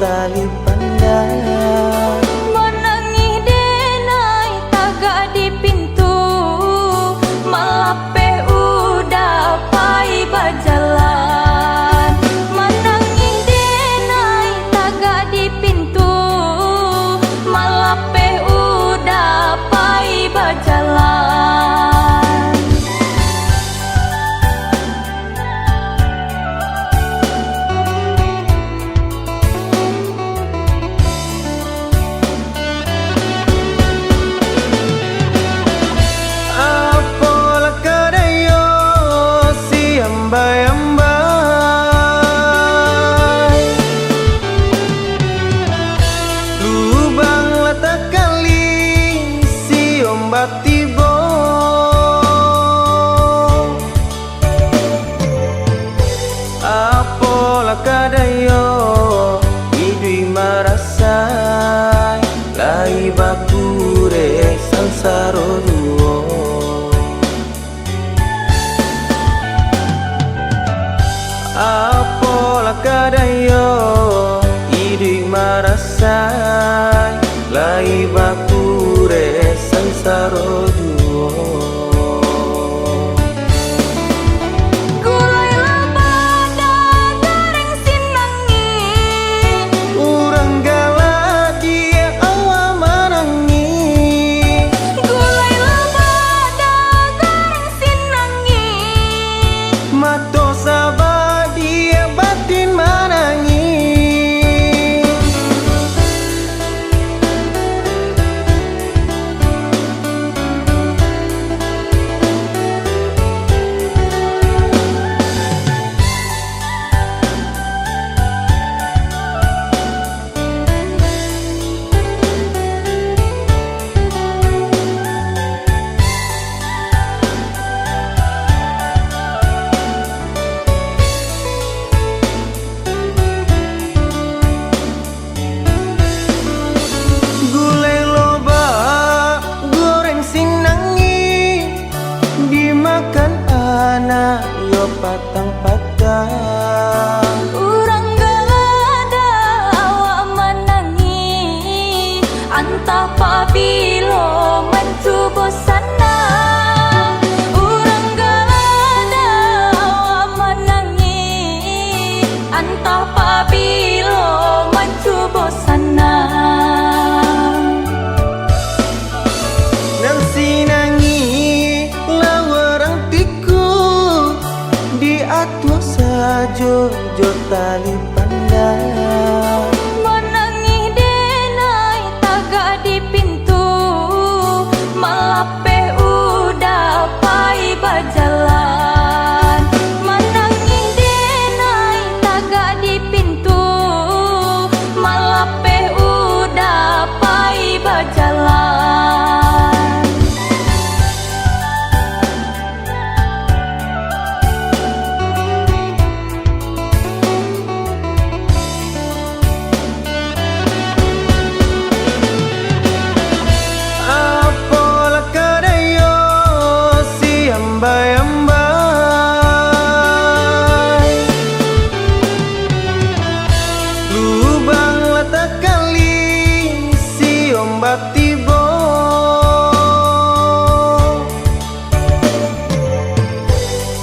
tali pandang. Menangih denai tagak di pintu, malape udah pai berjalan. Menangih denai tagak di pintu, malape udah pai berjalan. Apalah kadayo si ambai-ambai, lubang lata kali si ombak tibo. Apalah kadayo idui marasai, lai bakure sansaro duo. Apalah kadayo idui marasai, lai bakure sansaro duo. Gulai labada goreng sinangi, Urang gala dia awa manangi, gulai labada goreng sinangi. mato sabah dia batin manangi. Gulai loba goreng sinangi, dimakan anak yo patang-patang. Urang galada awak menangi, antah pabilo mencubo sana. Urang galada awak menangi, antah pabilo mencubo sana. Nang sinangi lawarang tiku, diatur sajo jo tali pandang. Menangih denai tagak di pintu, malape udah pai berjalan. Menangih denai tagak di pintu, malape udah pai berjalan. Apalah kadayo si ambai-ambai, lubang lata kali si ombak tibo.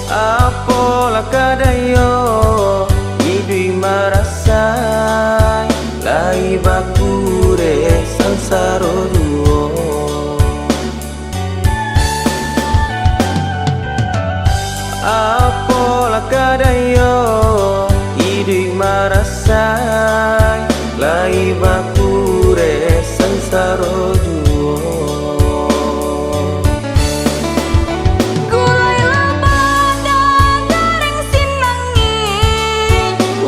Apalah kadayo idui marasai, lai bakure sansaro duo. Apalah kadayo idui marasai, lai bakure sansaro duo. Gulai labada goreng sinangi,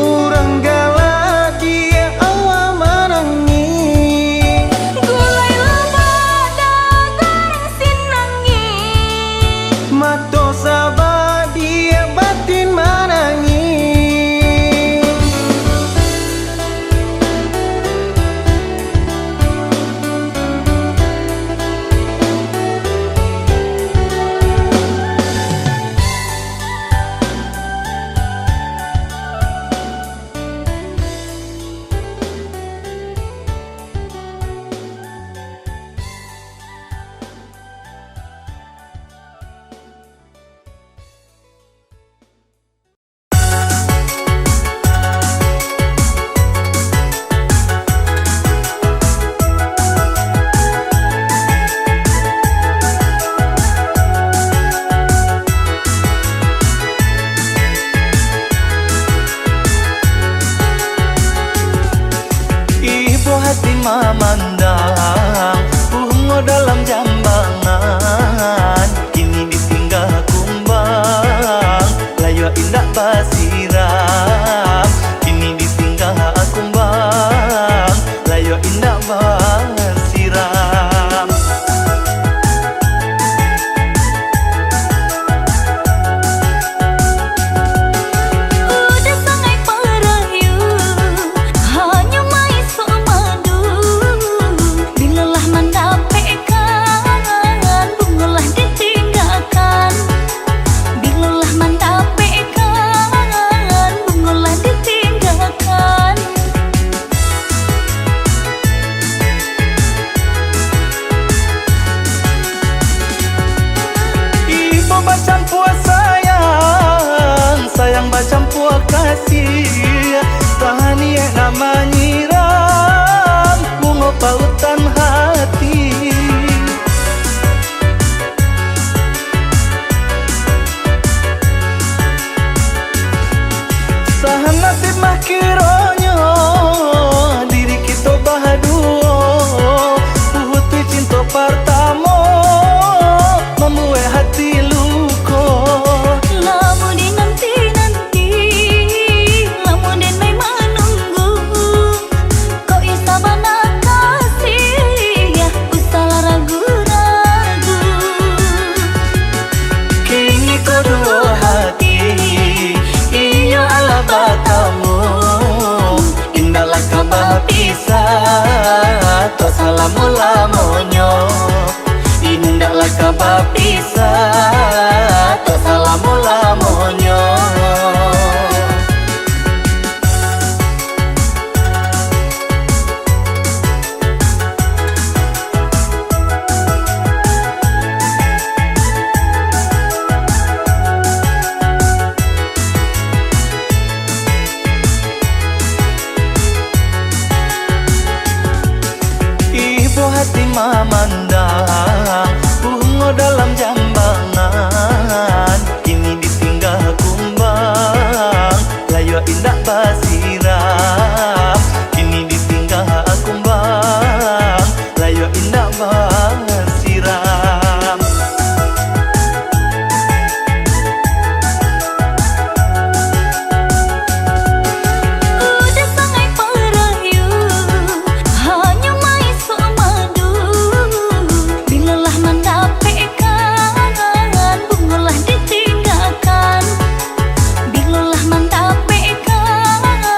Urang gala dia awa manangi, gulai labada goreng sinangi. mato sabah dia batin manangi. layo indah basiram, kini ditinggal kumbang, layo indah basiram. Udah sangai perayu, hanya mai madu. Bilalah mendapatkan, bungalah ditinggalkan. Bilalah mendapatkan, bungalah ditinggalkan. Ibu bercampur sayang, sayang bercampur kasih. Tahaniah nama nyiram, bunga pautan hati. Sahan nasib mah kironyo, diri kita bahaduo. Putih cinta pertama, membuat hati luko. Lamun di nanti, lamun den mai menunggu. Kau isa bana kasih, ya usalah ragu-ragu. Kini kedua hati, iyo ala batamu. Indahlah kabar pisah, tos salamu lamonyo. Indahlah kabar pisah, tos salamu lamonyo. Ibu hati memandang bunga dalam jambangan, kini ditinggal kumbang, layo indah basiram, kini ditinggal kumbang, layo indah basiram. Udah sangai perayu, hanya mai madu. Bilalah mendapatkan, bungalah ditinggalkan. Bilalah mendapatkan,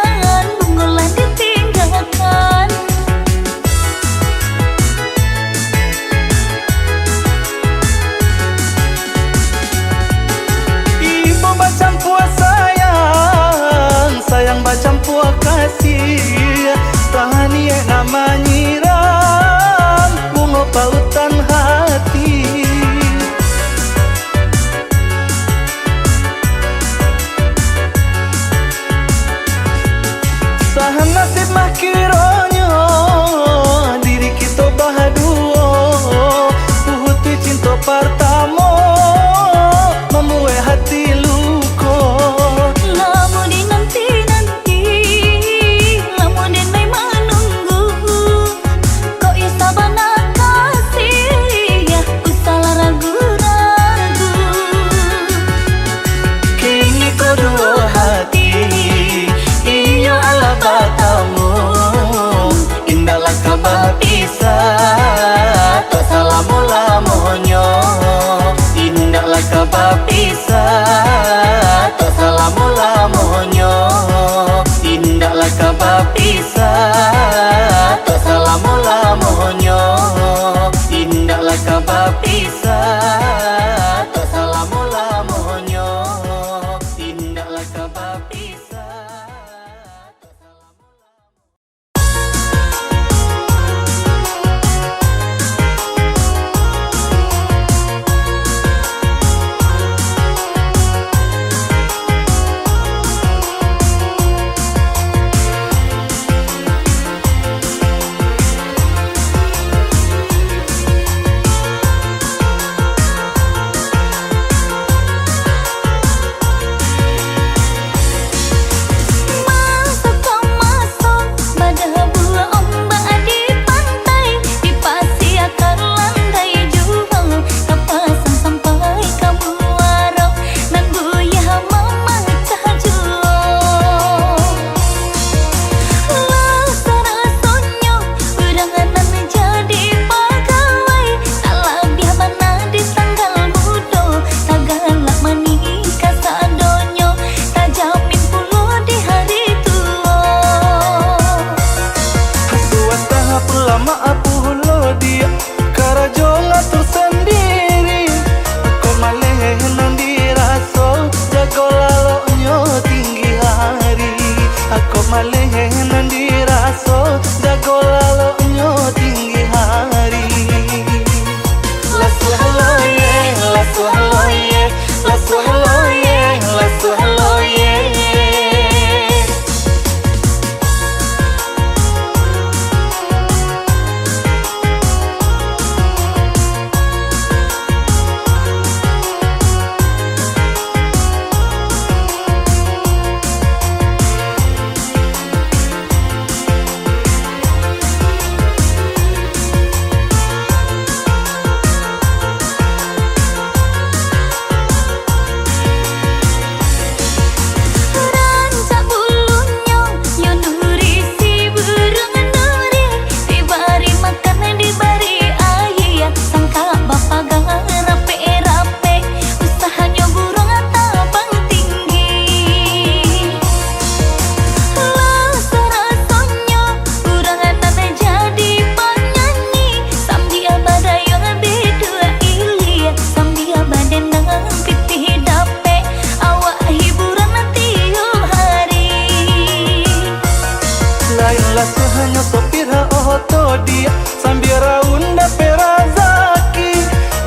hanya sopir auto dia sambil raunda perazaki.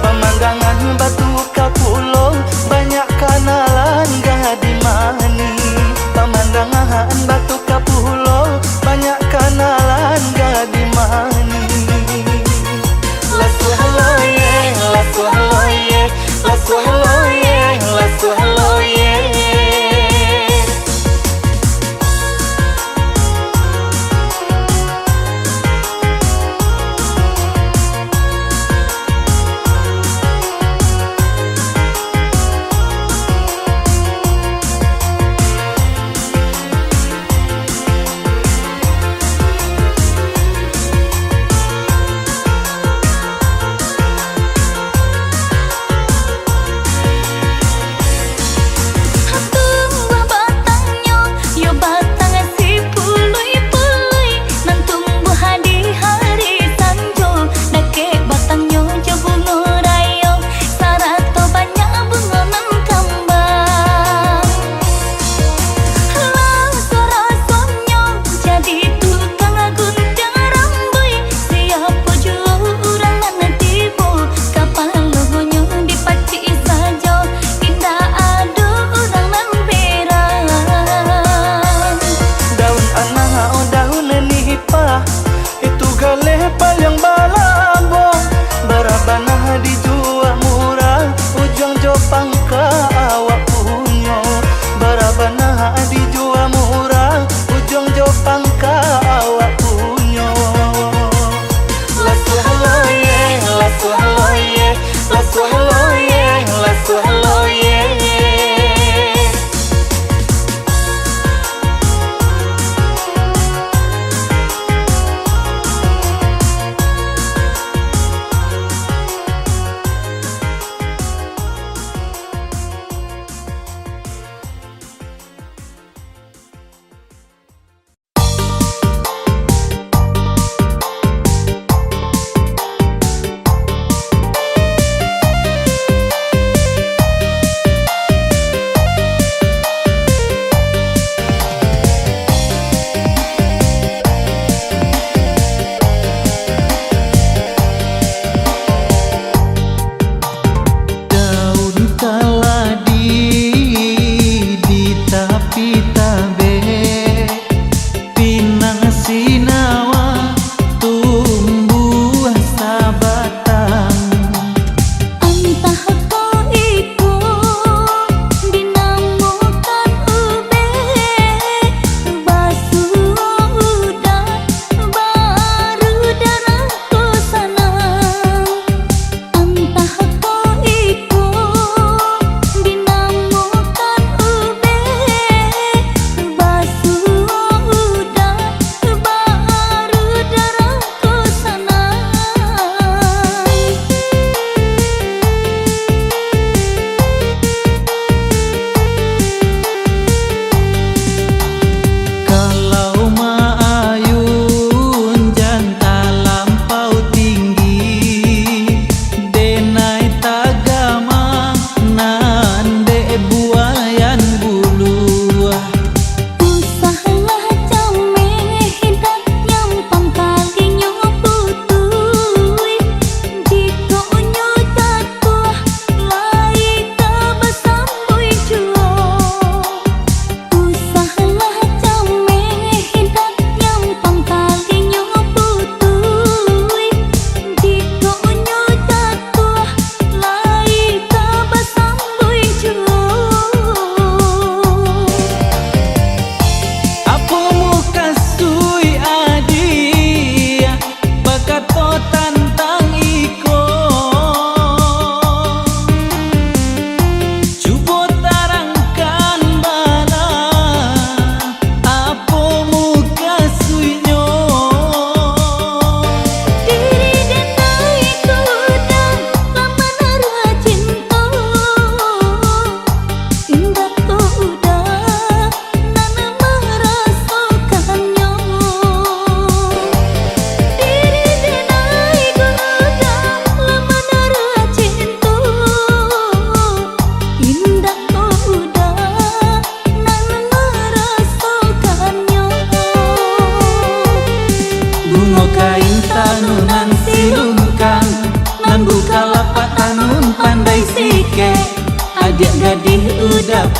Pemandangan batu kapulo banyak kenalan gadi mani. Pemandangan batu kapulo banyak kenalan gadi mani. Lasuhloye, lasuhloye, lasuhloye, lasuhloye.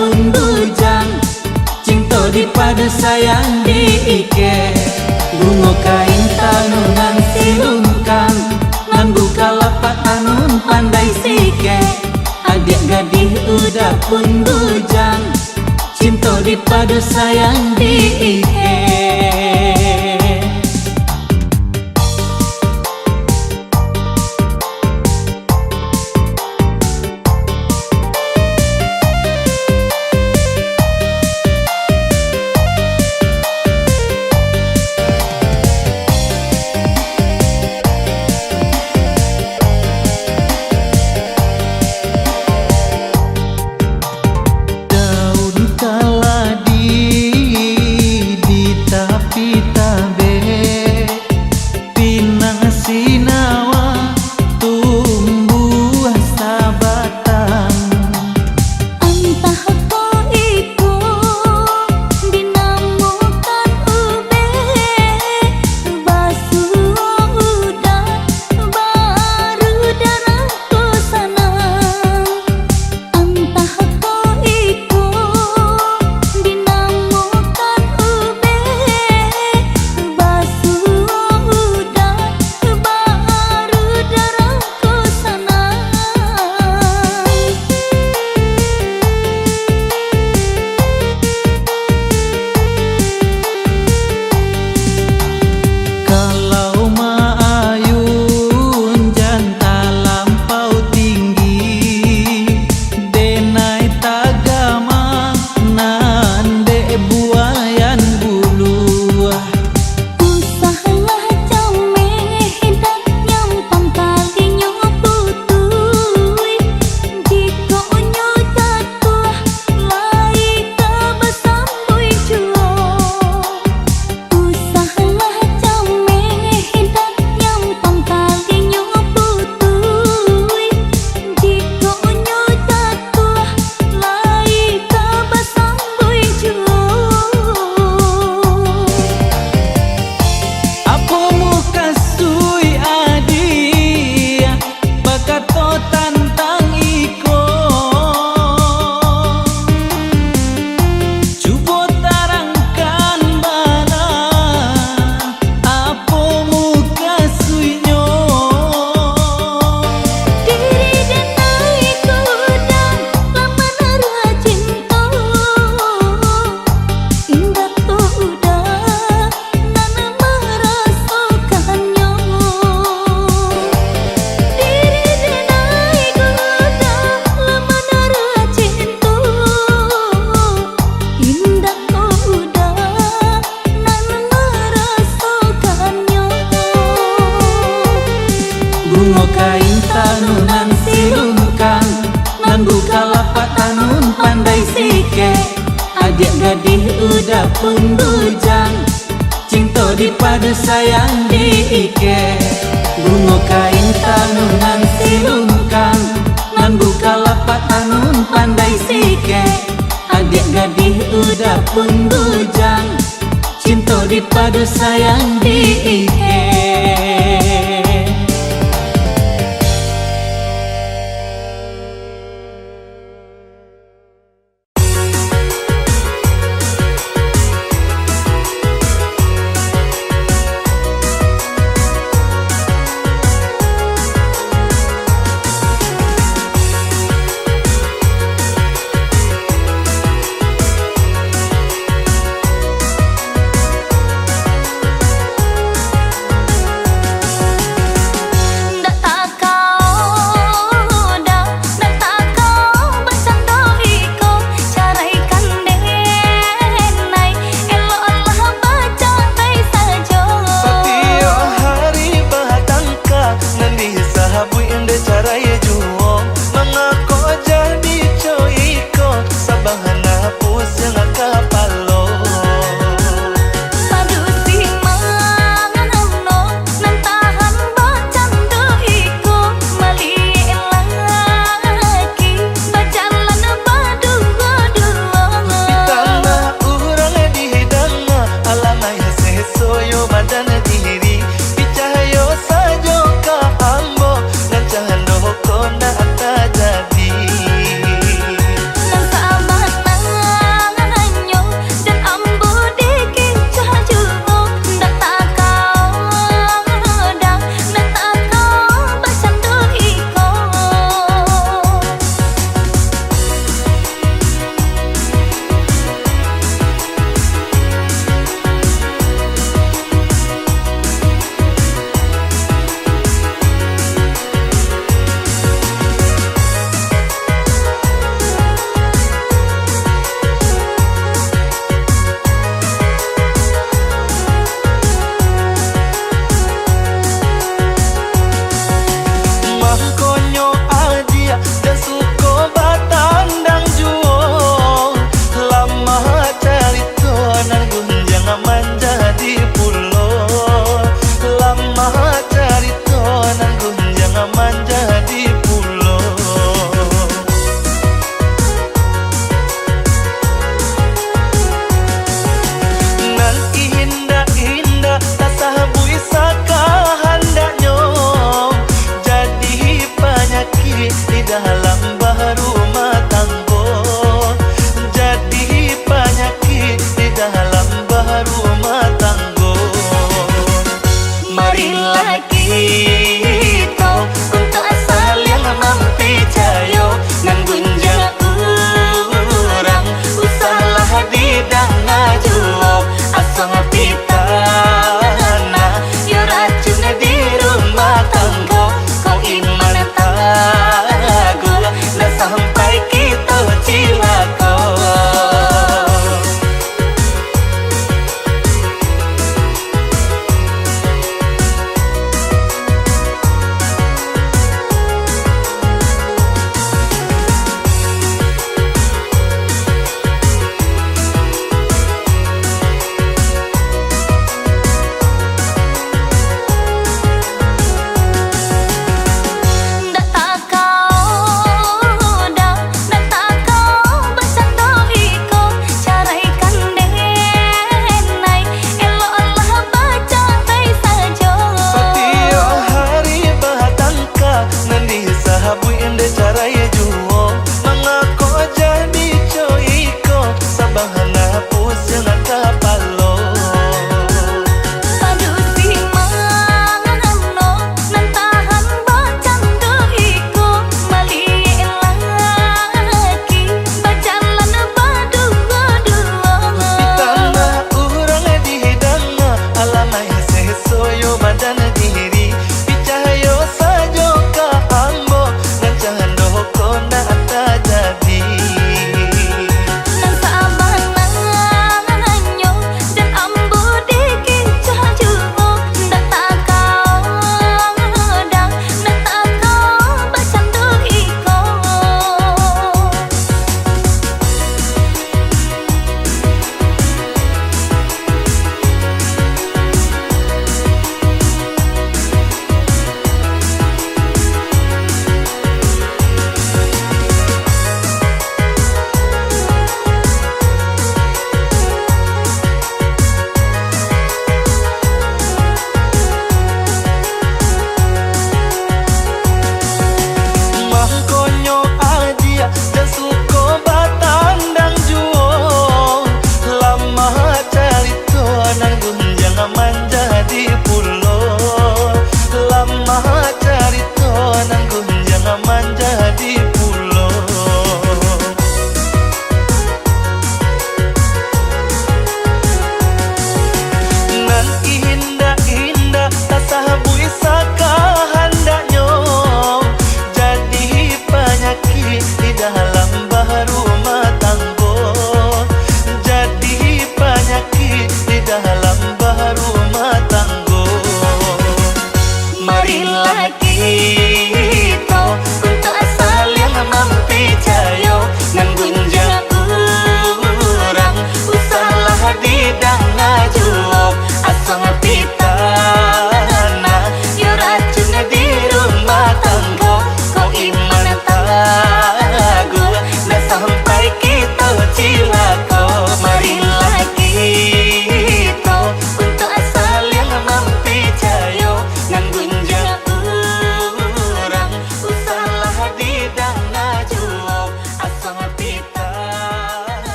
pun bujang, cinta dipadu sayang diike. Bunga kain tanunan silungkang, nan buka lapak tanun pandai sike. Adik gadih udah pun bujang, cinta dipadu sayang diike. Bunga kain tanunan silungkang, nan buka lapak tanun pandai sike. Adik gadih udah pun bujang, cinta dipadu sayang diike. Bunga kain tanunan silungkang, nan buka lapak tanun pandai sike. Adik gadih udah pun bujang, cinta dipadu sayang diike.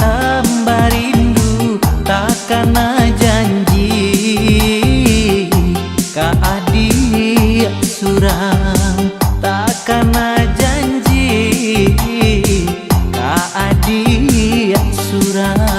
batamba rindu takana janji ka adik surang takana janji ka adik surang.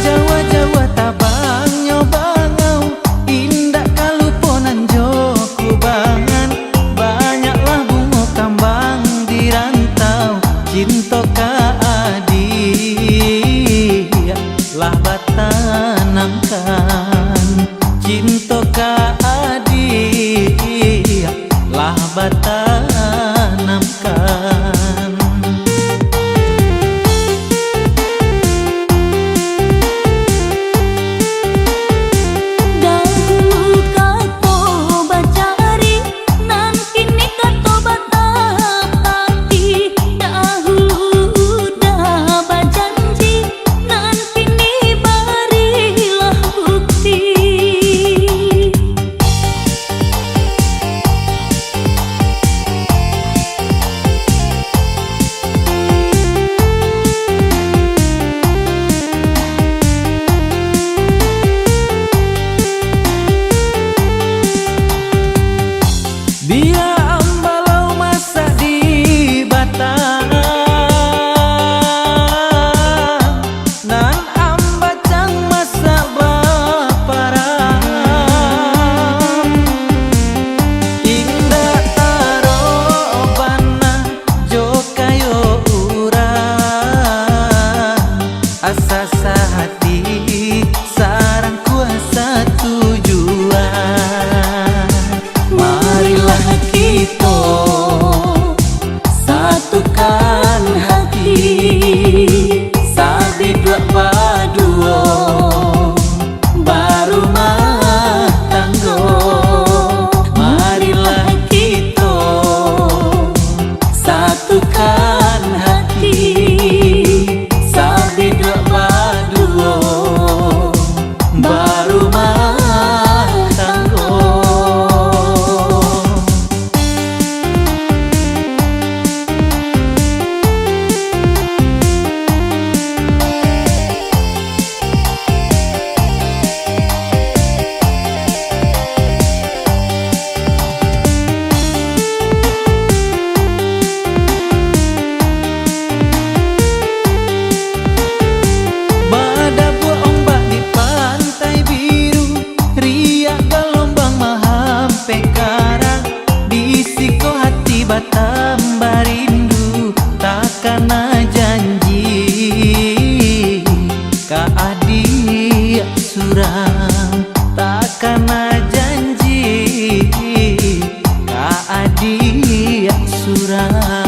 Jawa-jawa tabang nyobangau indak kaluponan joku bangan banyaklah bunga kambang di rantau cinta ka adik lah batanamkan cinta ka adik lah batanamkan. Biar ambalau masak di batang nan ambacang masak baparang indah tarobana jokayo urang asasa hati sarang kuasa tujuan. Marilah kita satukan hati sabidua paduo barumah tanggo. Marilah kita satukan hati sabidua paduo barumah tanggo. Batamba rindu takana janji ka adik surang takana janji ka adik surang.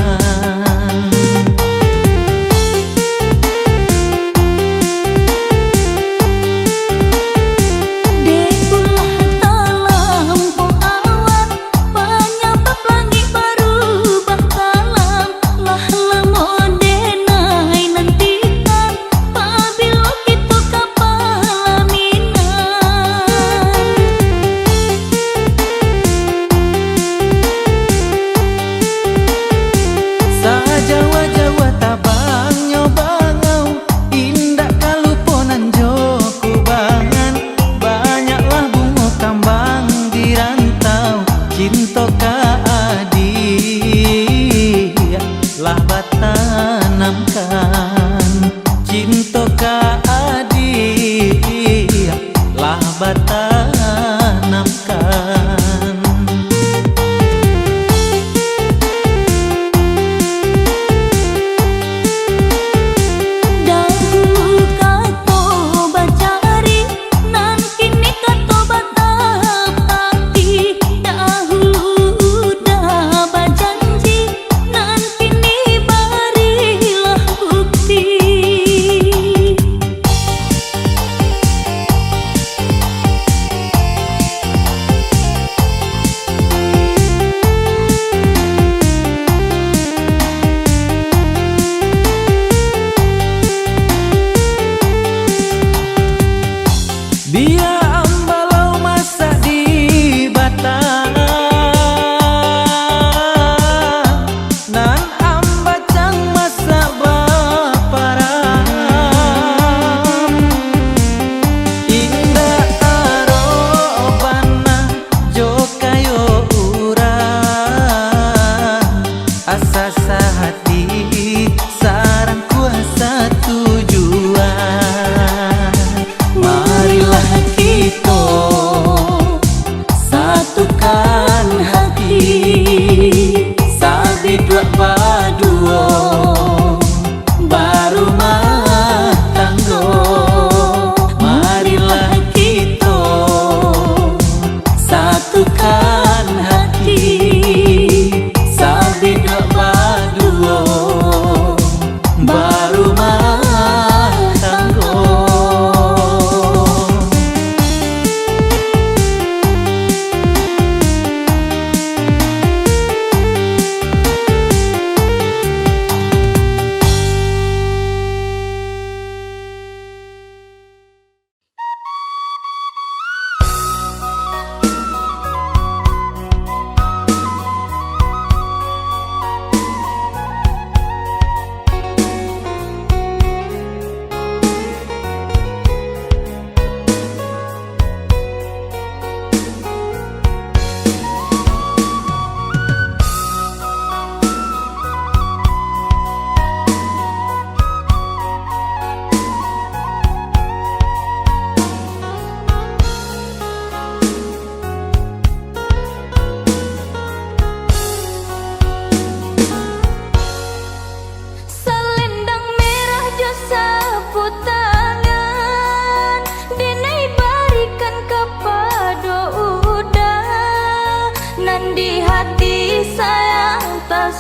Jawa-jawa tabang nyobangau indak kaluponan joku bangan banyaklah bunga kambang di rantau cinta ka adik lah batanamkan cinta ka adik lah batanamkan. Janji nan kini barilah bukti.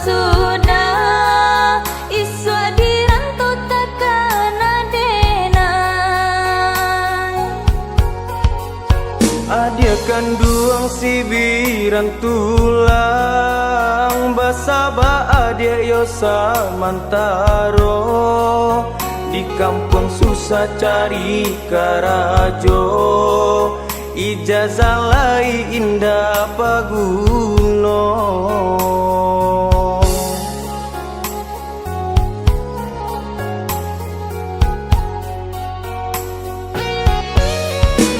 sudah iswa dirantau takkan adenai. Adia kanduang sibiran tulang basaba adia yosa mantaro di kampung susah cari karajo ijazah lai indah paguno.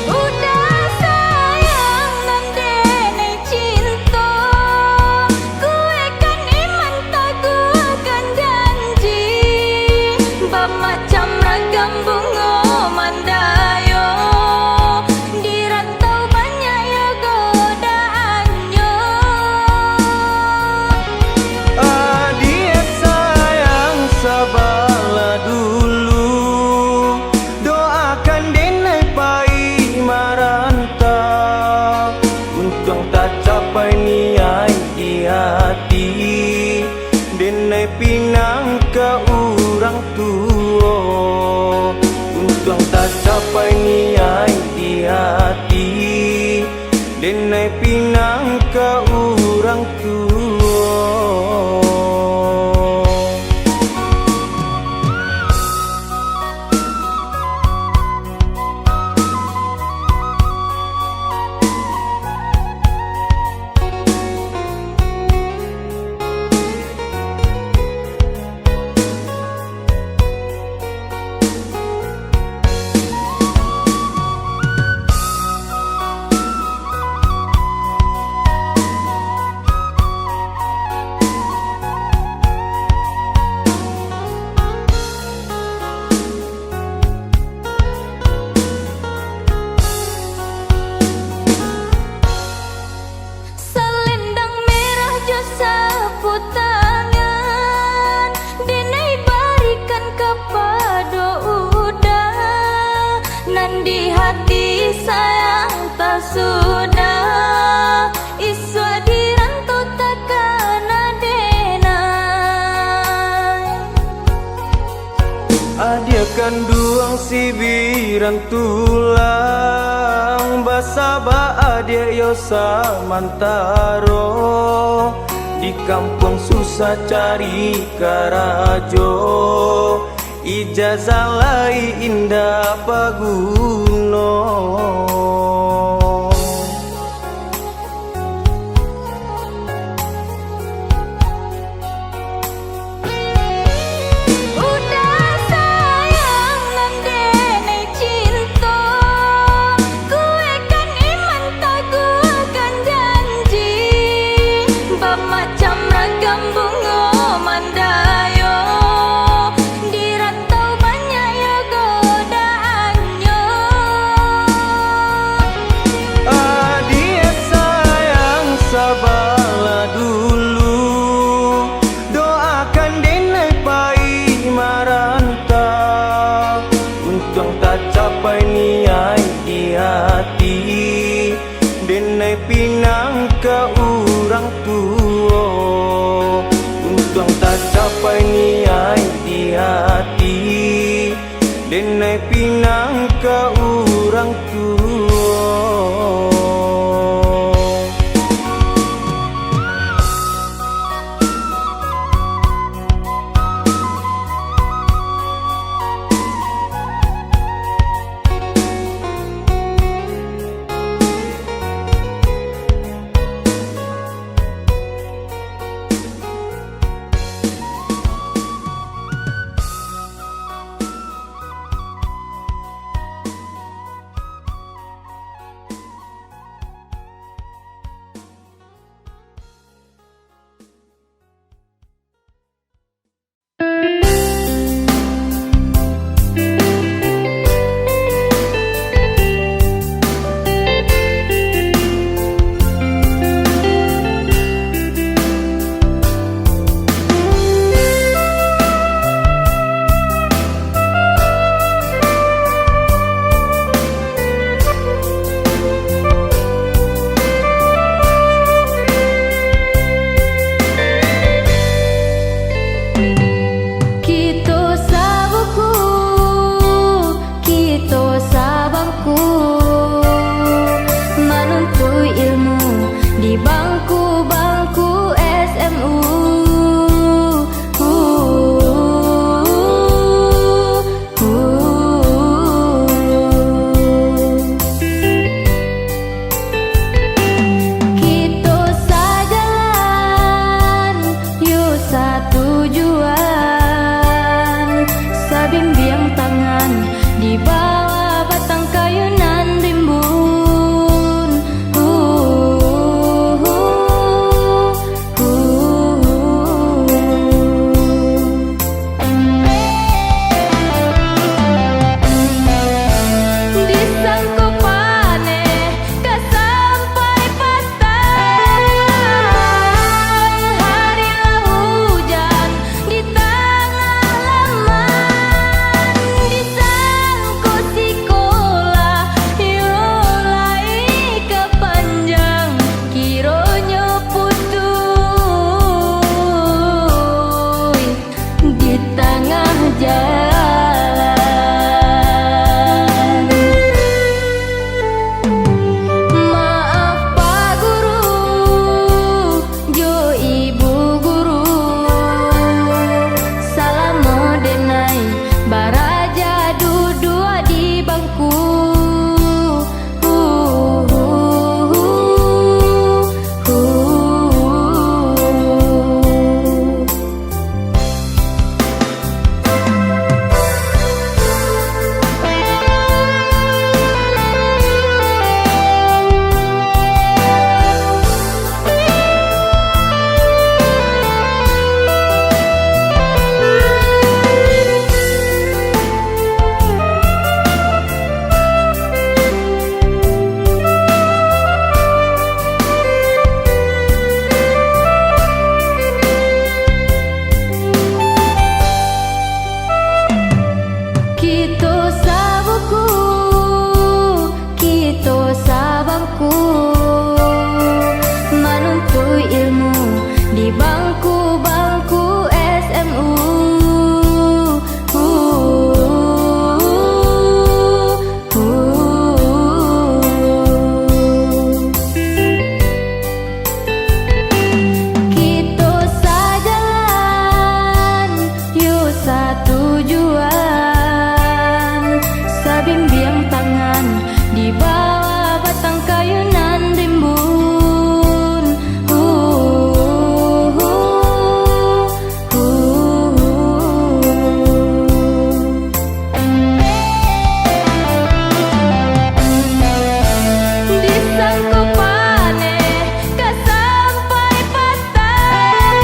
Udah sayang dan denai cinta, kue kan iman tak gua kan janji. Macam ragam bunga mandayo, di rantau banyak ya godaannya. Adia sayang sabarlah dulu, doakan denai pai marantau. Untung tak capai niai di hati, denai pinang ke orang tua. Untung tak capai niai di hati, denai pinang ke orang tua. Selendang merah jo sapu tangan, denai barikan kepada udah. Nan di hati sayang tak sudah iswa dirantau takkan adenai. Adia kanduang sibiran tulang basaba adia yosa mantaro di kampung susah cari karajo ijazah lai indah paguno. Udah sayang dan denai cinta, kue kan iman tak gua kan janji. Macam ragam bunga mandayo, di rantau banyak ya godaannya. Adia sayang sabarlah dulu, doakan denai pai marantau. Untung tak capai niai di hati, denai pinang ke orang tua. Untung tak capai niai di hati, denai pinang ke orang tua. bimbing tangan di bawah batang kayunan rimbun. Disangkut paneh ka sampai patang,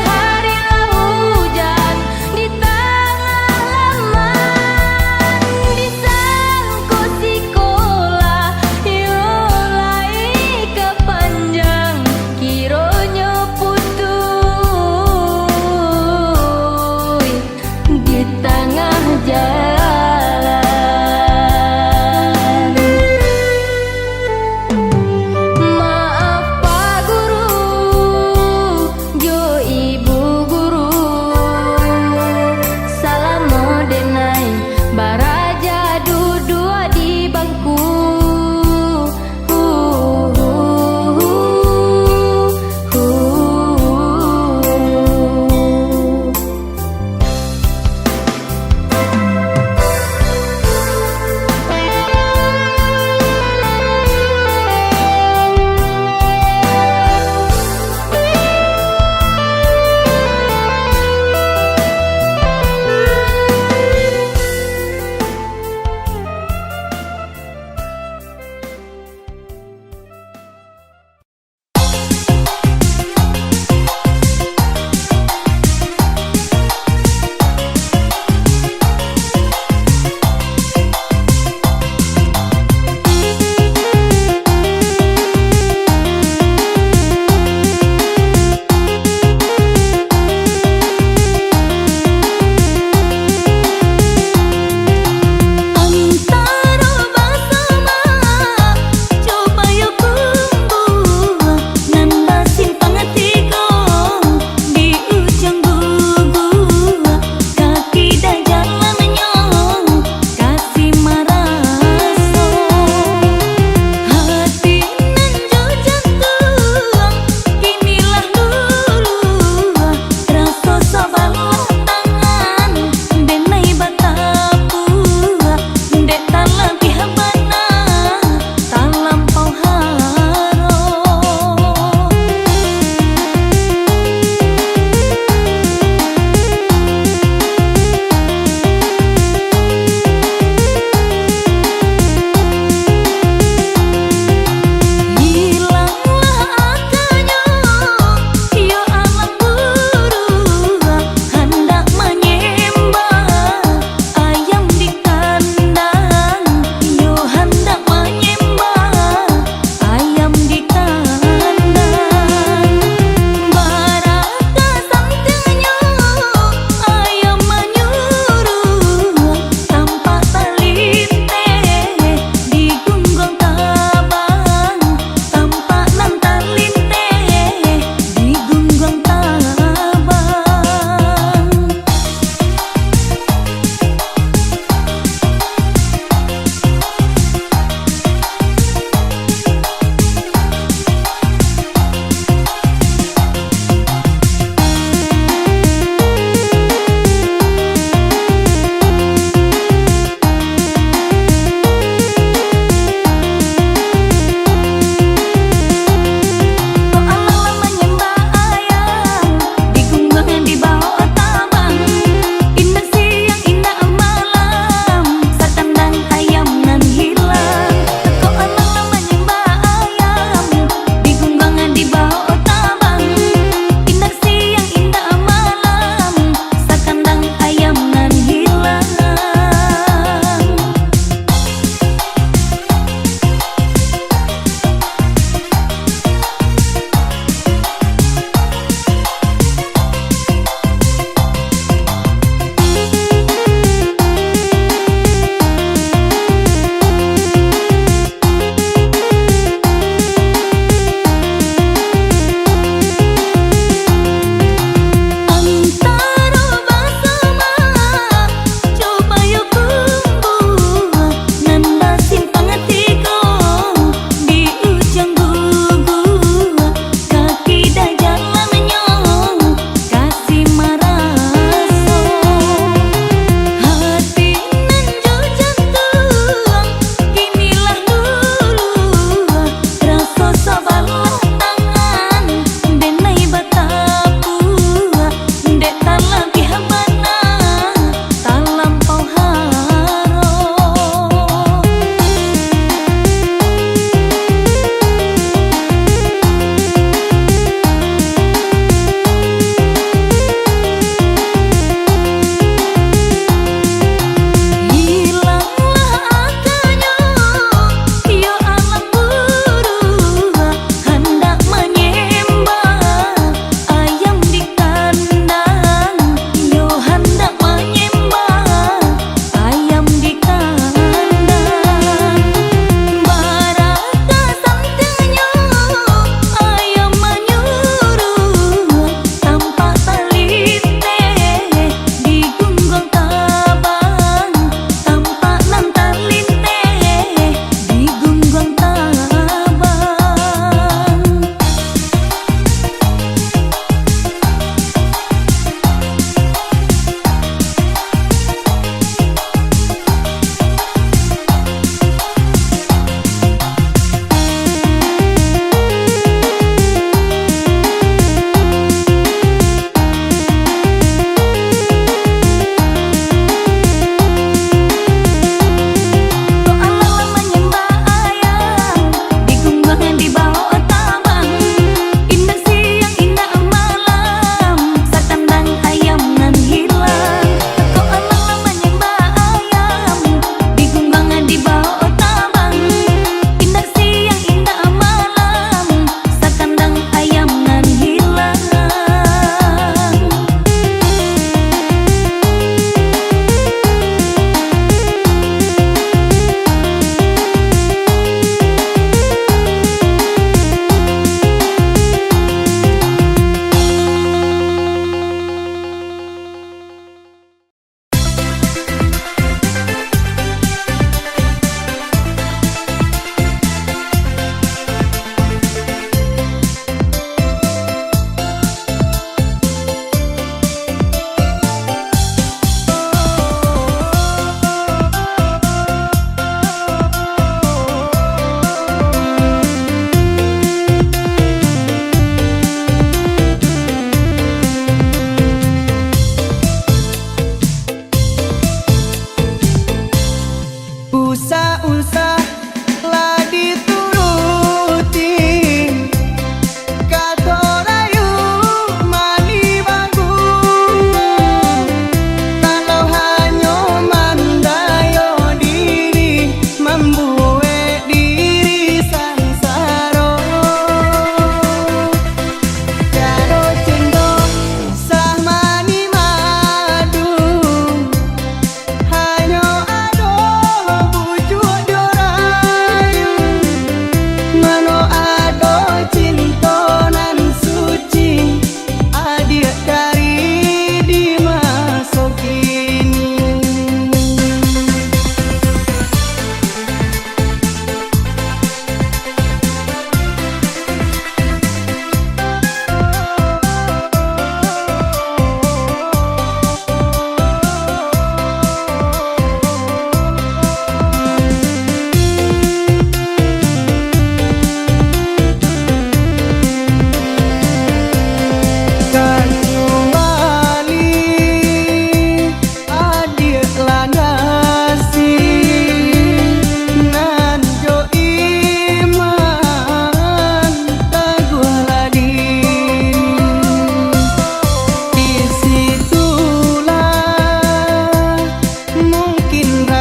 harilah hujan di tengah laman.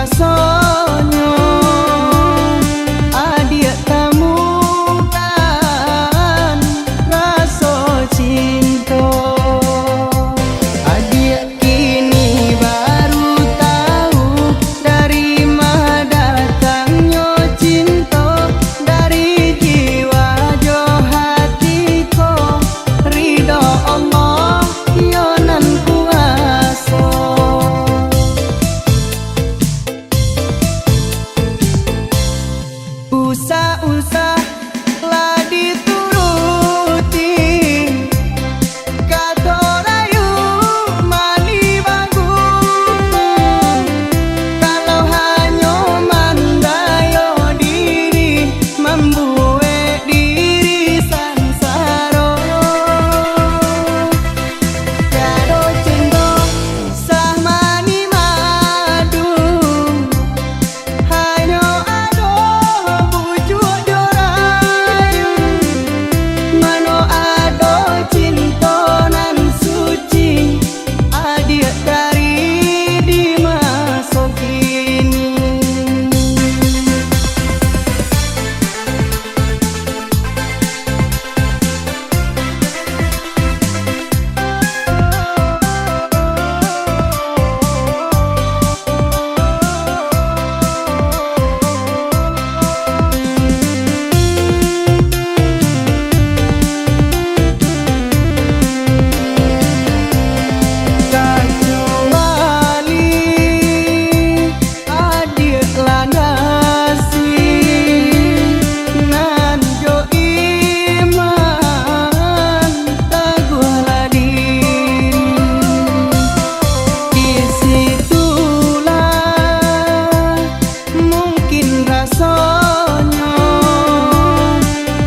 rasonyo adia temukan raso cinta. Adia kini baru tahu dari mana datangnya cinta, dari jiwa jo hatiku ridho Allah yo nan kuasa. Usah-usah lah dituruti kata rayu mani bagus. Kalau hanya mandayo diri membuat diri sansaro. Kado cinta sah mani madu hanya ada bujuk dorayu. Mano ada cinta nan suci adia dari di masa kini. Kecuali adik lanasi nan jo iman teguhlah diri. Disitulah mungkin rasanya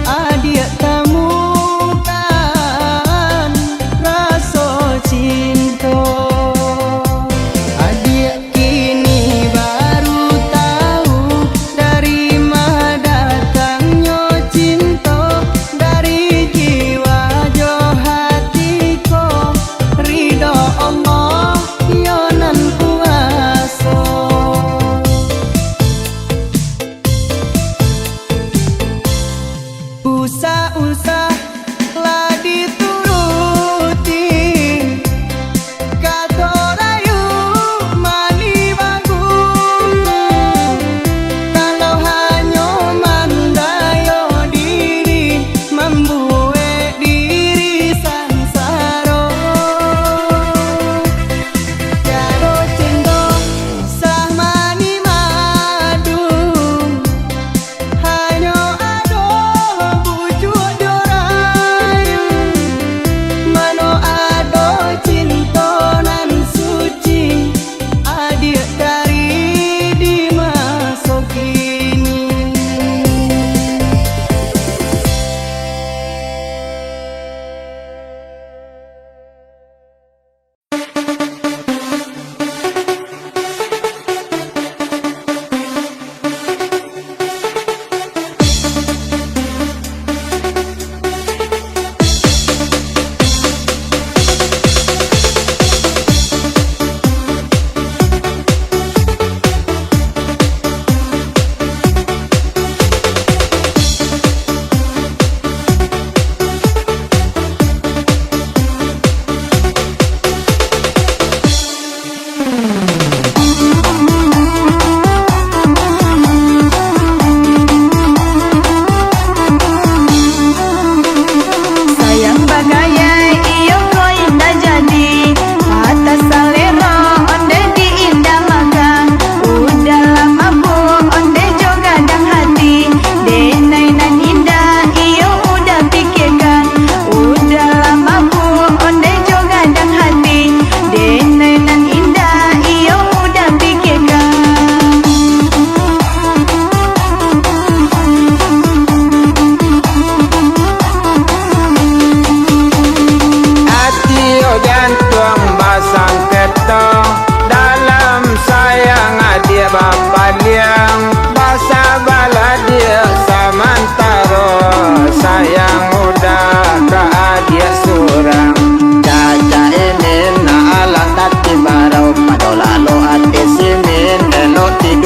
adik temukan rasa cinta. Adik kini baru tahu dari mana datangnya cinta, dari jiwa jo hatiku ridho Allah yo nan kuasa. Usah-usah lah dituruti kata rayu mani bagus. Kalau hanya mandayo diri membuat diri sansaro. Kado cinta sah mani madu hanya ada bujuk dorayu. Mano ada cinta nan suci adia dari di masa kini. Sayang bagaya iyo ko indah jadi atas salero onde di indah makan. Udah lama bu onde juga dang hati denai nan indah iyo udah pikirkan. Udah lama bu onde juga dang hati denai nan indah iyo udah pikirkan. Hati yo jantung basang ketong dalam sayang adia bapa liang basa bala dia samantaro sayang udah ke adia surang. Caca ini na alang tati barau padolalo ati simin eloti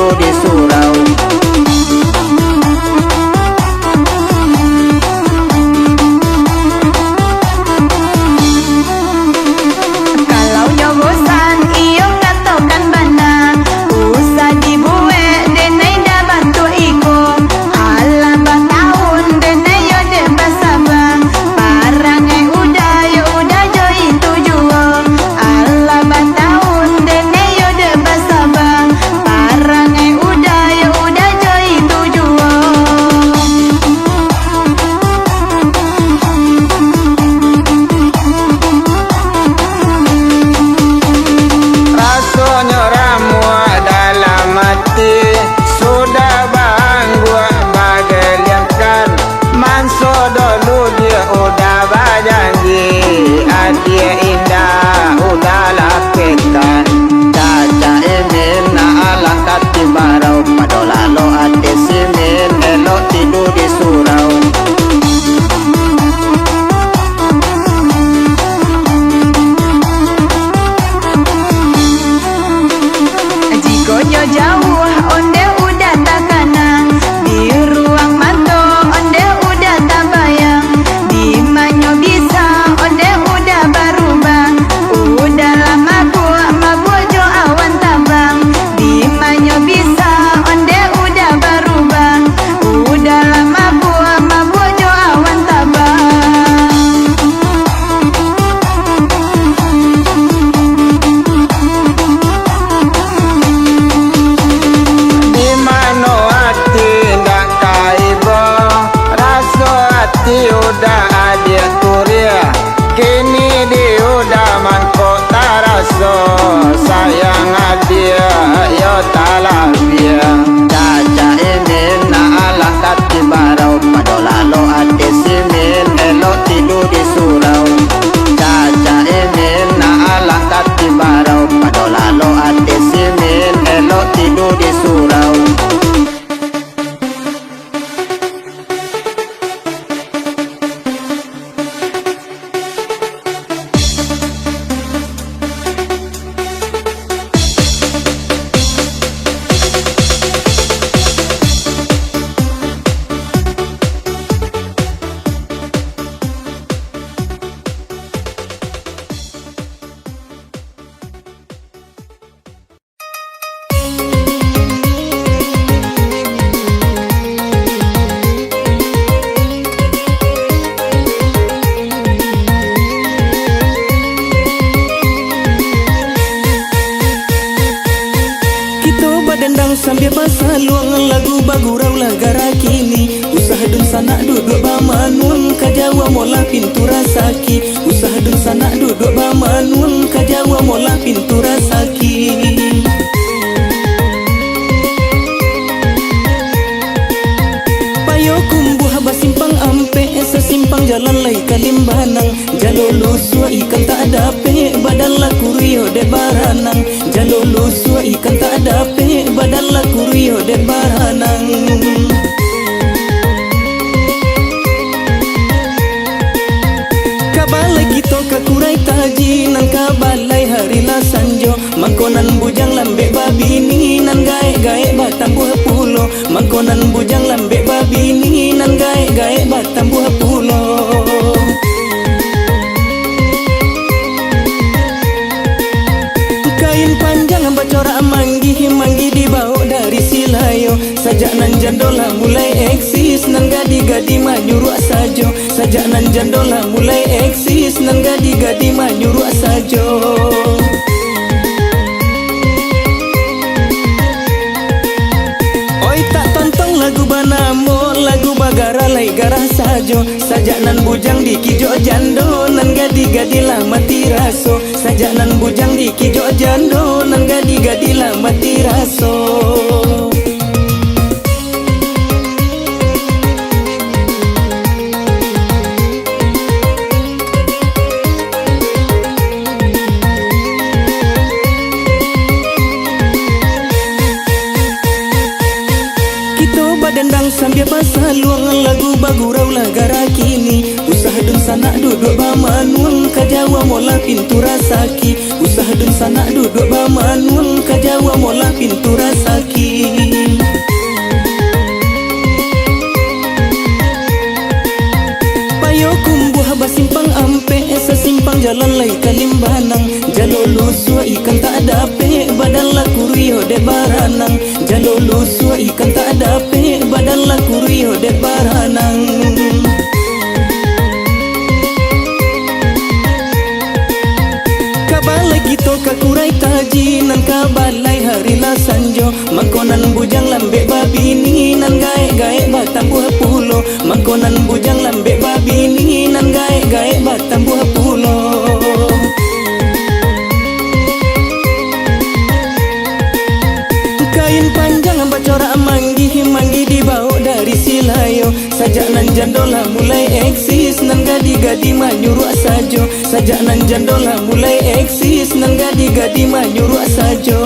dendang sambil pasaluang lagu bagurau lagara kini. Usaha dun sana duduk bamanun kajawa mola pintu rasaki. Usaha dun sana duduk bamanun kajawa mola pintu rasaki. Payo kumbuh basimpang ampe sesimpang jalan lai kalimbanang. Jalo lusua ikan tak dape badan laku rio de baranang. Jalo lusua ikan tak dape badan laku rio de baranang. Kabalai kita kakurai taji nan kabalai hari la sanjo. Mangkonan bujang lambe babi ni nan gae-gae batang buah pulo. Mangkonan bujang lambe babi ni nan gae-gae batang buah pulo. Kain panjang bacorak manggi dibawa dari Silayo. Sajak nan jandola mulai eksis nan gadi-gadi manyuruak sajo. Sajak nan jandola mulai eksis nan gadi-gadi manyuruak sajo. Oi tak tonton lagu banamo lagu bagara lai garah sajo. Sajak nan bujang di kijo jando nan gadi-gadi lah mati raso. Sajak nan bujang di kijo jando nan gadi-gadi lah mati raso. Dendang sambil pasaluang lagu bagurau lagara kini. Usaha dun sana duduk bamanun kajawa mola pintu rasaki. Usaha dun sana duduk bamanun kajawa mola pintu rasaki. Payo kumbuh basimpang ampe sesimpang jalan lai kalimbanang. Jalo lusua ikan tak dape badan laku rio de baranang. Jalo lusua ikan tak dape badan laku rio de baranang. Kabalai kita kakurai taji nan kabalai hari la sanjo. Mangkonan bujang lambe babi ni nan gae-gae batang buah pulo. Mangkonan bujang lambe babi ni nan gae-gae batang buah pulo. Kain panjang bacorak manggi dibawa dari Silayo. Sajak nan jandola mulai eksis nan gadi-gadi manyuruak sajo. Sajak nan jandola mulai eksis nan gadi-gadi manyuruak sajo.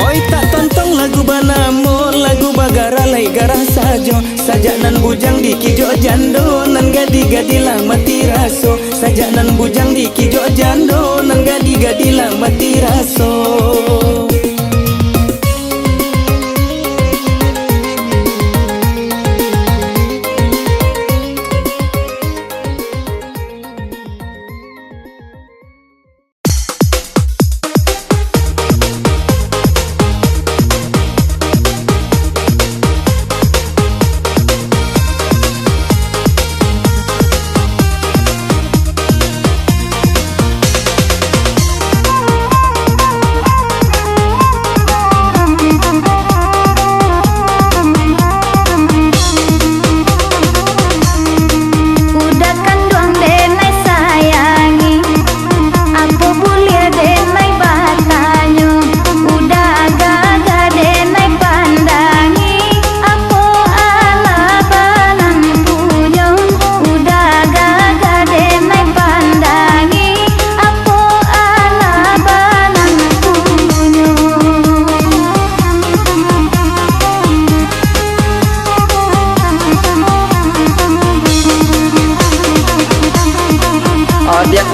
Oi tak tonton lagu banamo lagu bagara lai garah sajo. Sajak nan bujang di kijo jando nan gadi-gadi lah mati raso. Sajak nan bujang di kijo jando nan gadi-gadi lah mati raso.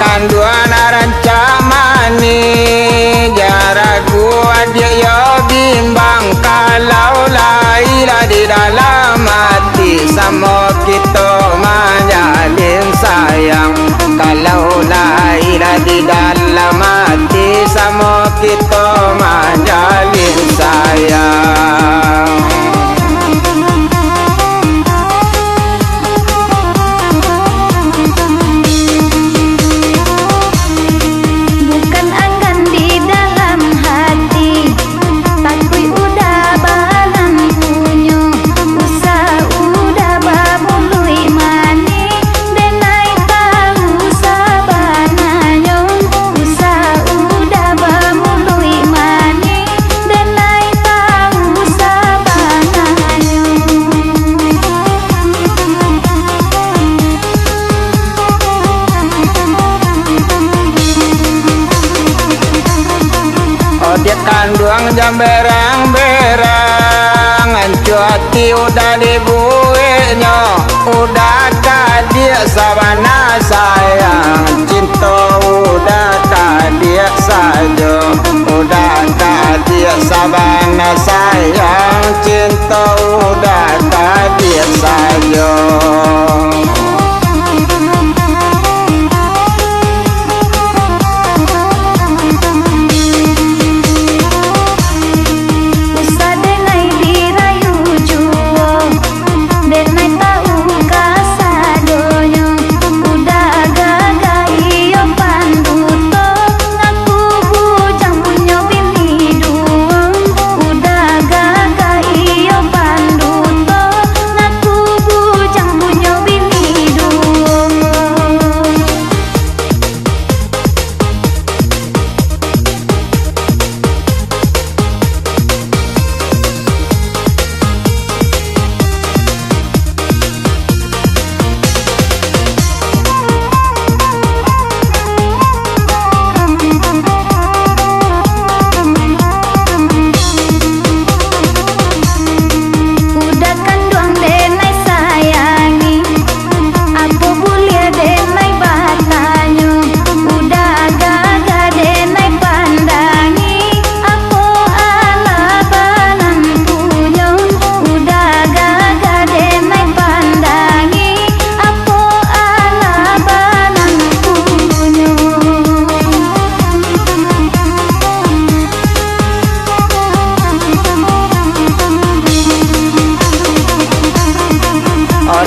Kanduan arancamani jaraku adik yo bimbang kalau laila di dalam hati sama kita menjalin sayang. Kalau laila di dalam hati sama kita menjalin sayang. duang jam berang-berang, cuati udah dibuihnya, udah kadia sabana sayang, cinta udah kadia saja, udah kadia sabana sayang, cinta udah kadia saja.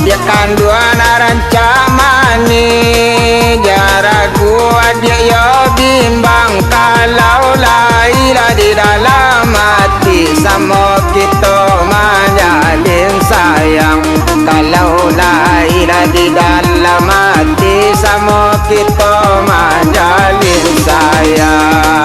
Dia kanduan rancak mani, jarak gua dia yo bimbang, kalau lahir di dalam hati sama kita menjalin sayang, kalau lahir di dalam hati sama kita menjalin sayang.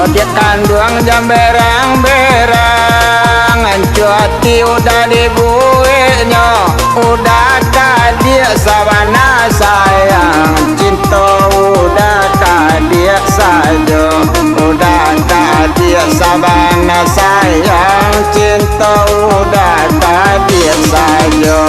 Dia kanduang jam berang-berang, cuati udah dibuihnya, udah kadia sabana sayang, cinta udah kadia saja, udah kadia sabana sayang, cinta udah kadia saja.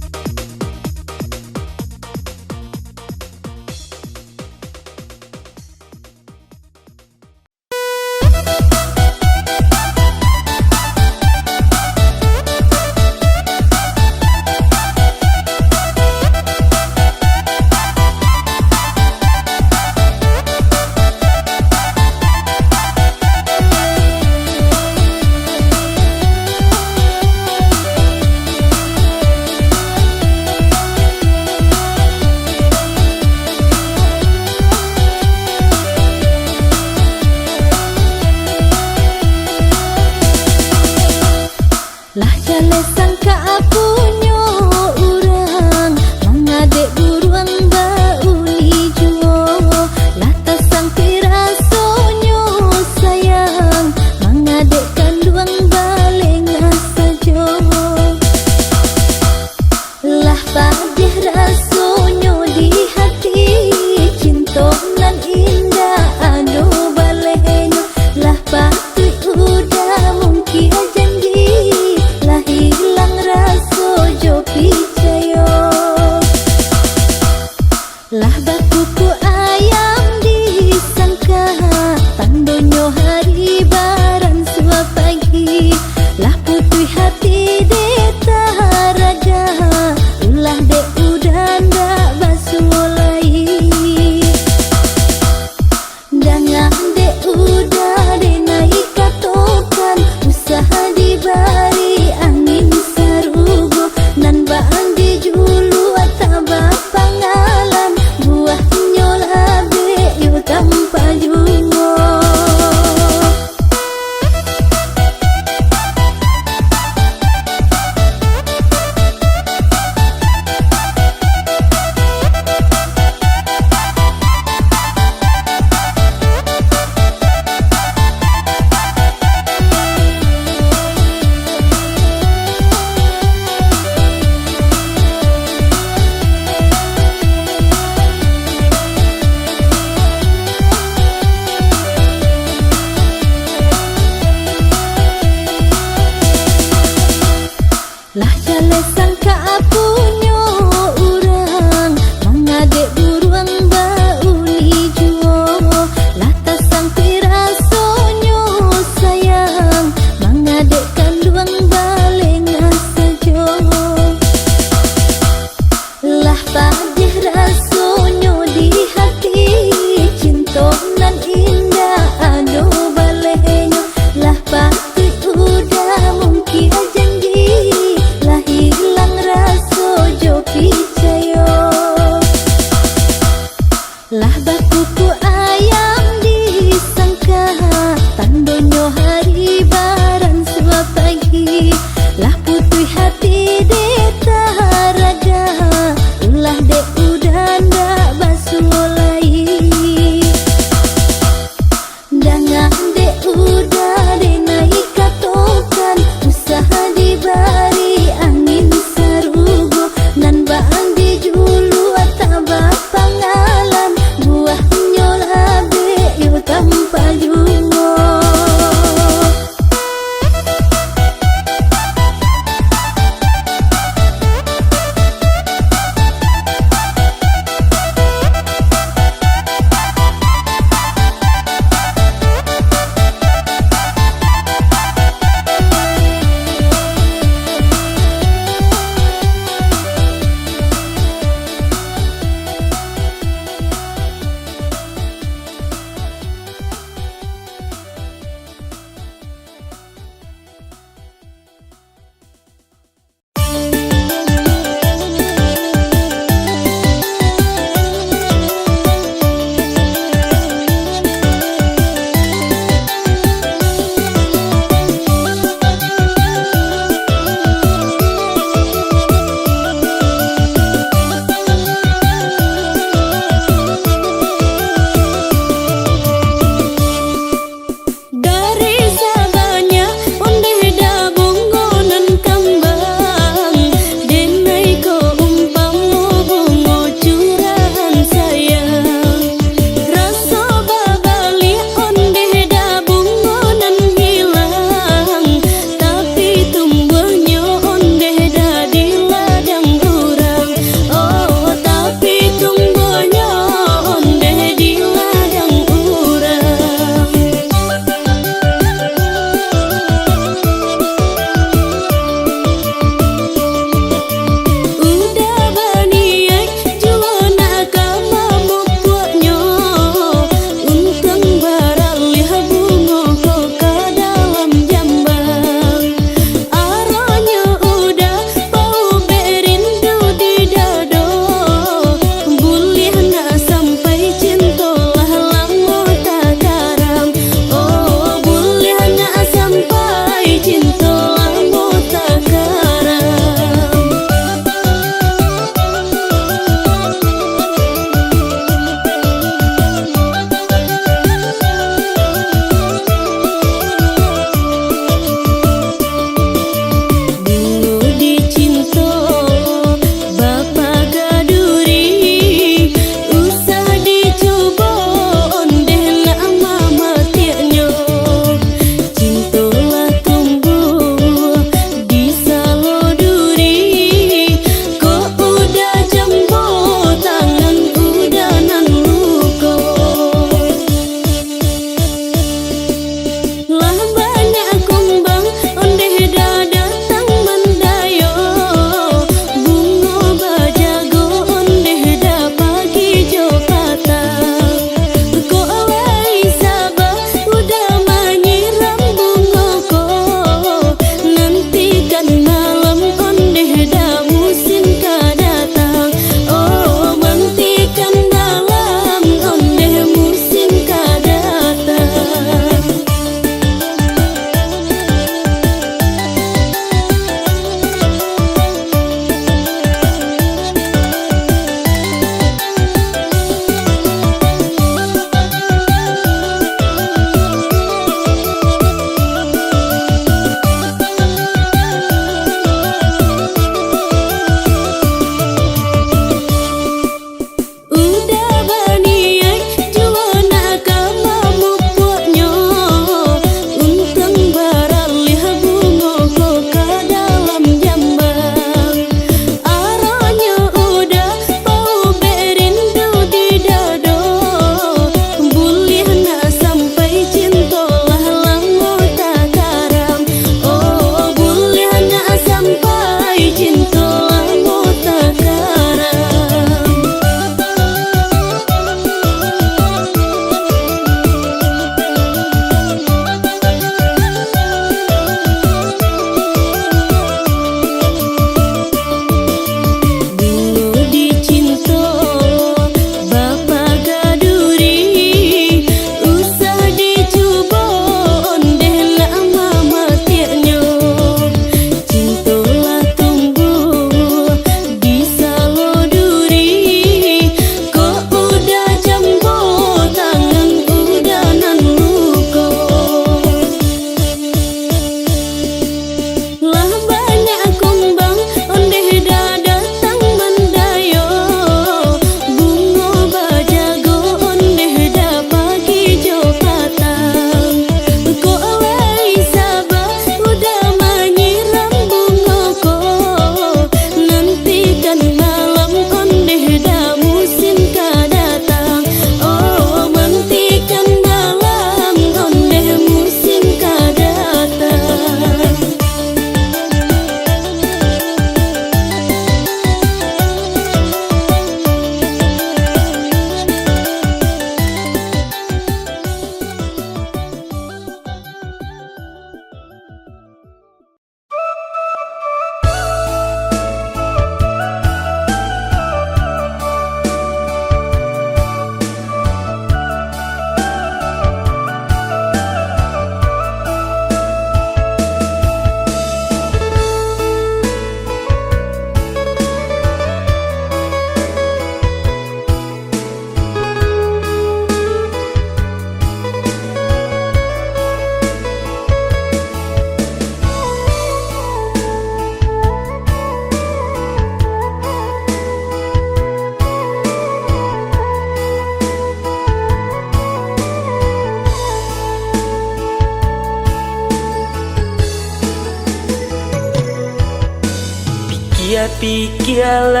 Pikirlah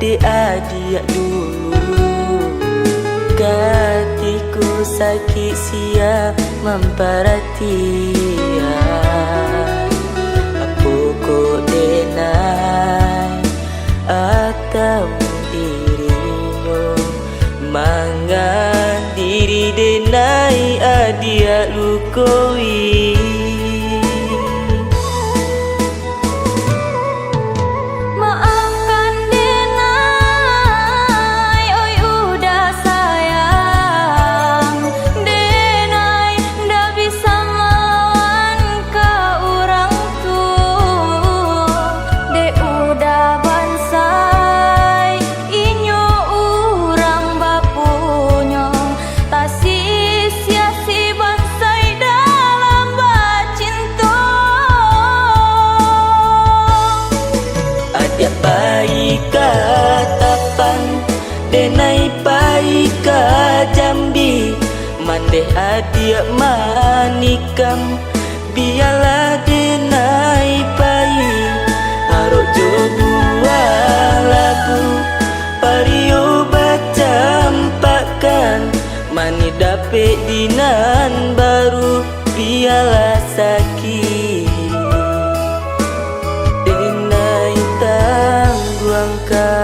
di adik dulu, hatiku sakit siap memperhatian. Apa kau denai atau dirimu mangan diri denai adia lukoi. Denai pai ka Jambi, mandeh adia manikam. Biarlah denai pai, harok jo dua lagu. Pario bacampakan, mani dapet dinan baru. Biarlah sakit, denai tangguangkan.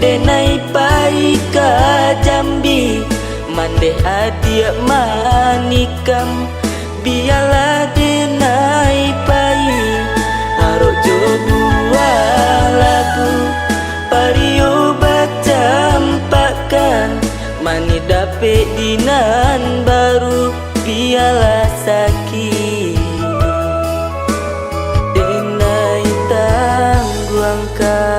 Denai pai ka Jambi, mandeh adia manikam. Biarlah denai pai, harok jo dua lagu. Pario bacampakan, mani dapet dinan baru. Biarlah sakit, denai tangguangkan.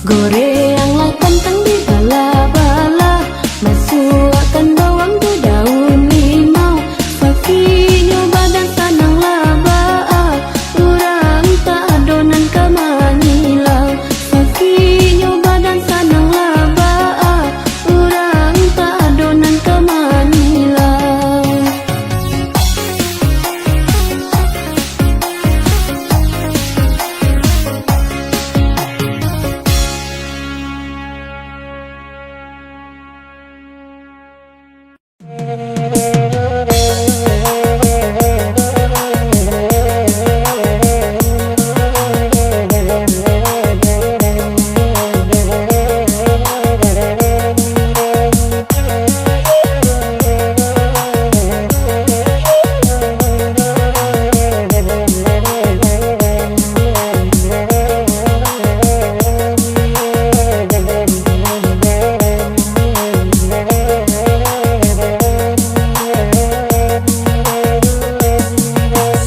Goreanglah kentang di bala-bala, masukkan bawang ke daun limau. Sakinyo badan sanang laba, urang tak adonan kamanilau. Sakinyo badan sanang laba, urang tak adonan kamanilau.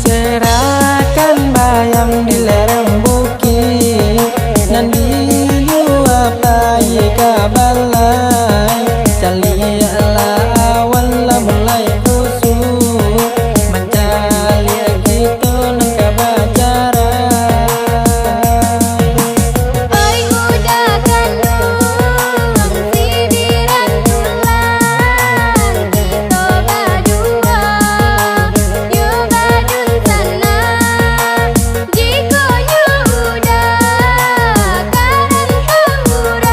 Serahkan bayam di lereng bukit, nan diluapai kabalai. Calialah awan lah mulai kusut, mencalia kita nan kabajaran. Oi udah kandung sidiran tulang, kita berdua yuk badun sana. Jikonya udah karang tahuran,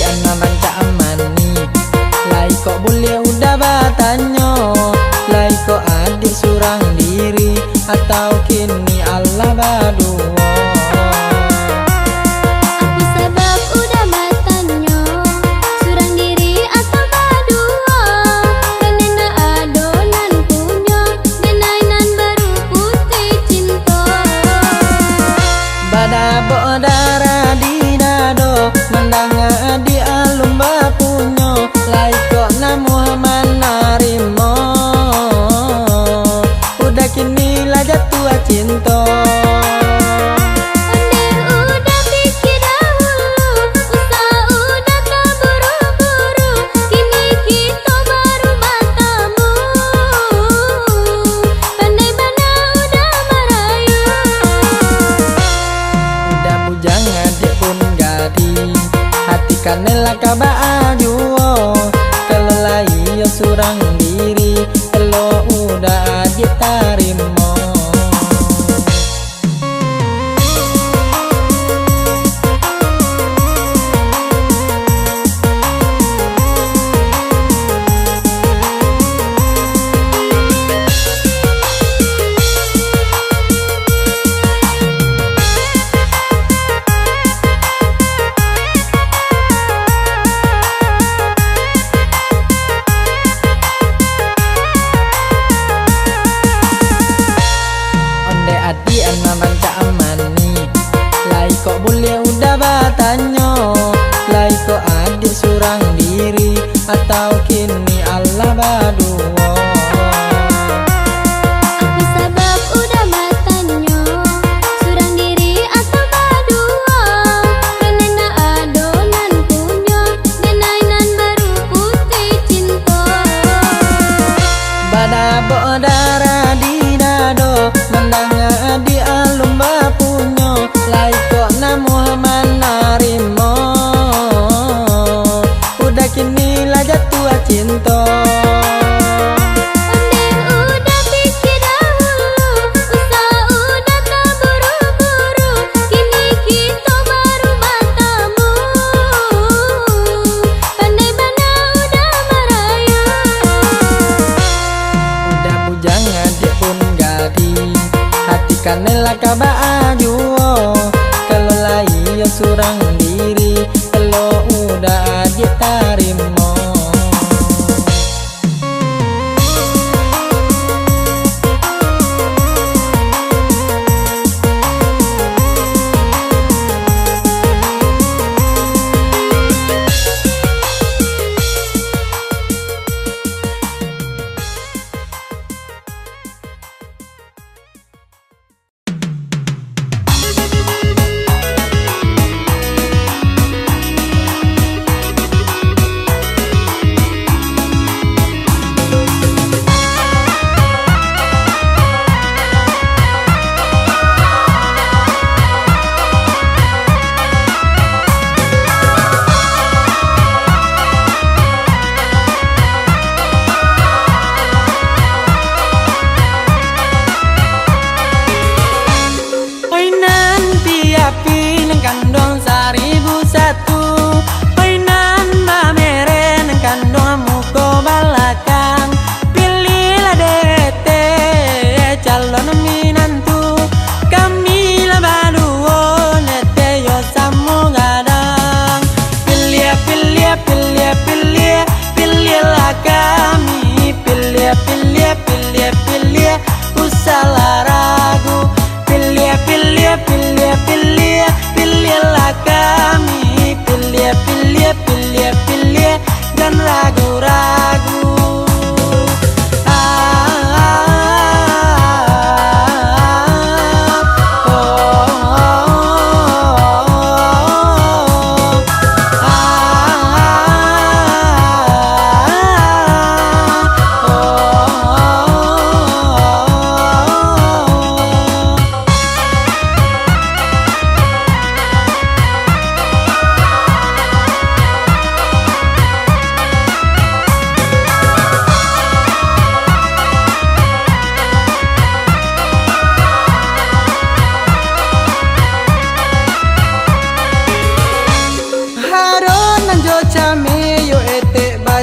anak banca amani. Lai kok boleh udah batanyo, lai kok adik surang diri, atau kini Allah badua. Aku sebab udah batanyo, surang diri atau badua. Karena adonan punyo, denainan baru putih cinta. Badabo darah di dado, mendanga di alum bapunyo, lai kok na Muhammad narimo, udah kini lah jatuh cinta. Onde udah pikir dahulu, usaha udah tak buru-buru. Kini kita baru bertemu, pandai mana udah merayu. Udah bujang adik pun gadi, hati kanela kabaa juo. Kalau lai yo surang diri, kalau udah adik tarimo. Onde adi anak banca amani, lai kok boleh udah batanyo, lai kok adik surang diri, atau kini Allah badua. Aku sebab udah batanyo, surang diri atau badua. Karena adonan punyo, denainan baru putih cinta. Badabo darah di dado, mendanga di alum bapunyo, lai kok na Muhammad narimo, udah kini lah jatuh cinta. Onde udah pikir dahulu, usaha udah tak buru-buru. Kini kita baru bertemu, pandai mana udah merayu. Udah bujang adik pun gadi, hati kanela kabaa juo. Kalau lai yo surang diri, kalau udah adik tarimo.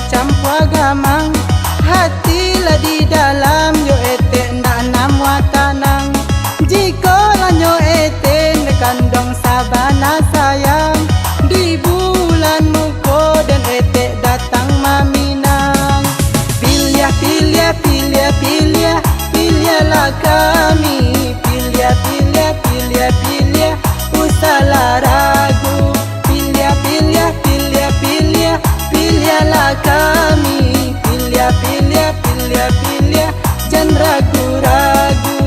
campur gamang. Hati lah di dalam yo ete ndak nam watanang. Jika lanyo ete kandong sabana sayang. Di bulan muko dan ete datang maminang. Pilih, pilih, pilih, pilih, pilihlah kami. Pilih, pilih, pilih, pilih, usahlah ragu. Pilih, pilih, pilih, pilih, pilihlah kami. Pilih, pilih, pilih, pilih, jangan ragu-ragu.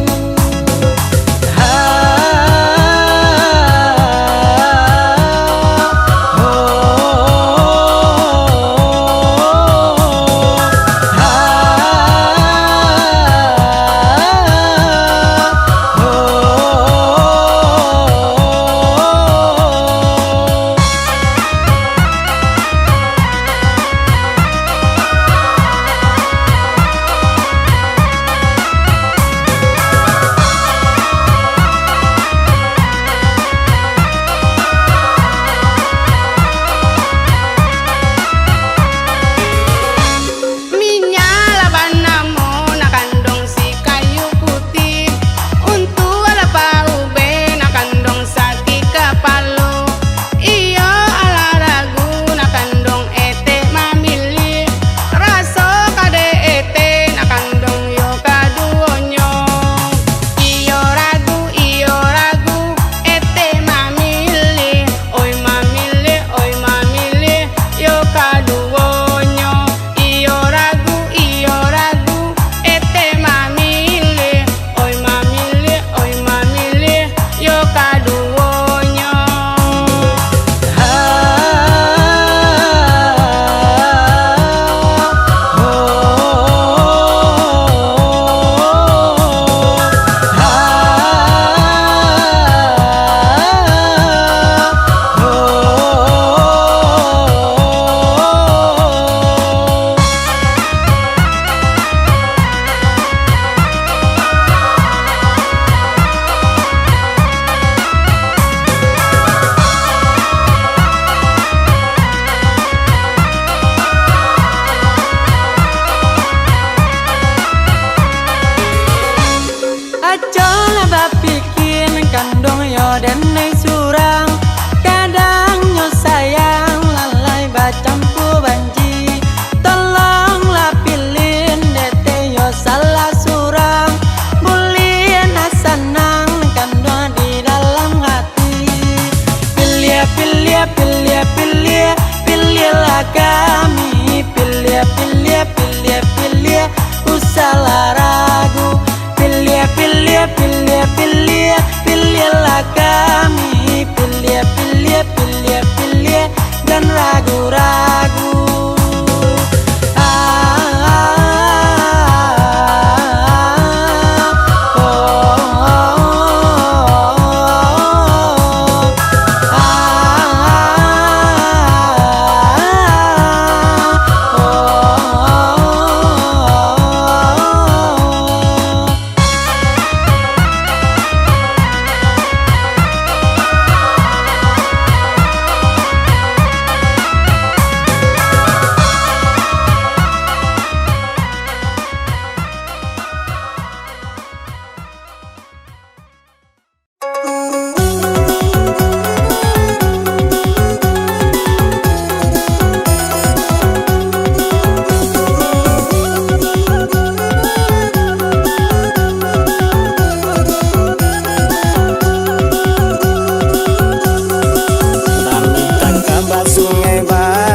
Sungai Bahar